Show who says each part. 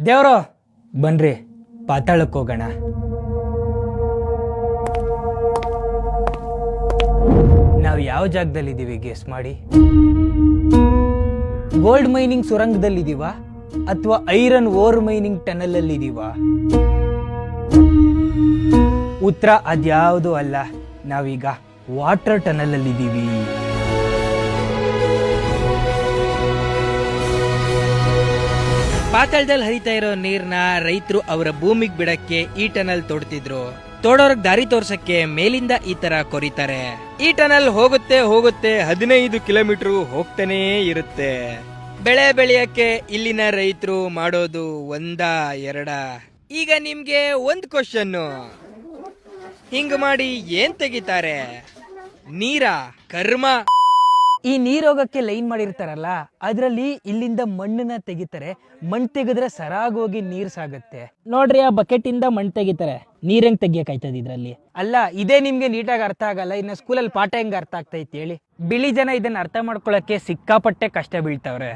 Speaker 1: ದೇವ್ರೋ ಬನ್ರಿ ಪಾತಾಳಕ್ಕೆ ಹೋಗೋಣ. ನಾವು ಯಾವ ಜಾಗದಲ್ಲಿದ್ದೀವಿ ಗೆಸ್ ಮಾಡಿ. ಗೋಲ್ಡ್ ಮೈನಿಂಗ್ ಸುರಂಗದಲ್ಲಿದ್ದೀವ ಅಥವಾ ಐರನ್ ಓರ್ ಮೈನಿಂಗ್ ಟನಲ್ ಅಲ್ಲಿ ಇದೀವ? ಉತ್ತರ ಅದ್ಯಾವುದು ಅಲ್ಲ, ನಾವೀಗ ವಾಟರ್ ಟನಲ್ ಅಲ್ಲಿ ಇದ್ದೀವಿ. ಪಾತಾಳದಲ್ಲಿ ಹರಿತಾ ಇರೋ ನೀರ್ನ ರೈತರು ಅವರ ಭೂಮಿಗೆ ಬಿಡಕ್ಕೆ ಈ ಟನಲ್ ತೋಡ್ತಿದ್ರು. ತೋಡೋರ್ಗ್ ದಾರಿ ತೋರ್ಸಕ್ಕೆ ಮೇಲಿಂದ ಈ ತರ ಕೊರಿತಾರೆ. ಈ ಟನಲ್ ಹೋಗುತ್ತೆ 15 ಕಿಲೋಮೀಟರ್ ಹೋಗ್ತಾನೇ ಇರುತ್ತೆ. ಬೆಳೆ ಬೆಳೆಯಕ್ಕೆ ಇಲ್ಲಿನ ರೈತರು ಮಾಡೋದು ಎರಡ. ಈಗ ನಿಮ್ಗೆ ಒಂದ್ ಕ್ವಶನ್, ಹಿಂಗ್ ಮಾಡಿ ಏನ್ ತೆಗಿತಾರೆ? ನೀರಾ? ಕರ್ಮ. ಈ ನೀರ್ ಹೋಗಕ್ಕೆ ಲೈನ್ ಮಾಡಿರ್ತಾರಲ್ಲ, ಅದ್ರಲ್ಲಿ ಇಲ್ಲಿಂದ ಮಣ್ಣನ್ನ ತೆಗಿತಾರೆ. ಮಣ್ಣು ತೆಗೆದ್ರೆ ಸರಾಗೋಗಿ ನೀರ್ ಸಾಗುತ್ತೆ. ನೋಡ್ರಿ, ಆ ಬಕೆಟ್ ಇಂದ ಮಣ್ಣು ತೆಗಿತಾರೆ. ನೀರ್ ಹೆಂಗ್ ತೆಗಿಯಕಾಯ್ತದ ಇದ್ರಲ್ಲಿ? ಅಲ್ಲ, ಇದೇ ನಿಮ್ಗೆ ನೀಟಾಗಿ ಅರ್ಥ ಆಗಲ್ಲ, ಇನ್ನ ಸ್ಕೂಲಲ್ಲಿ ಪಾಠ ಹೆಂಗ್ ಅರ್ಥ ಆಗ್ತೈತಿ ಹೇಳಿ? ಬಿಳಿ ಜನ ಇದನ್ನ ಅರ್ಥ ಮಾಡ್ಕೊಳಕ್ಕೆ ಸಿಕ್ಕಾಪಟ್ಟೆ ಕಷ್ಟ ಬೀಳ್ತಾವ್ರೆ.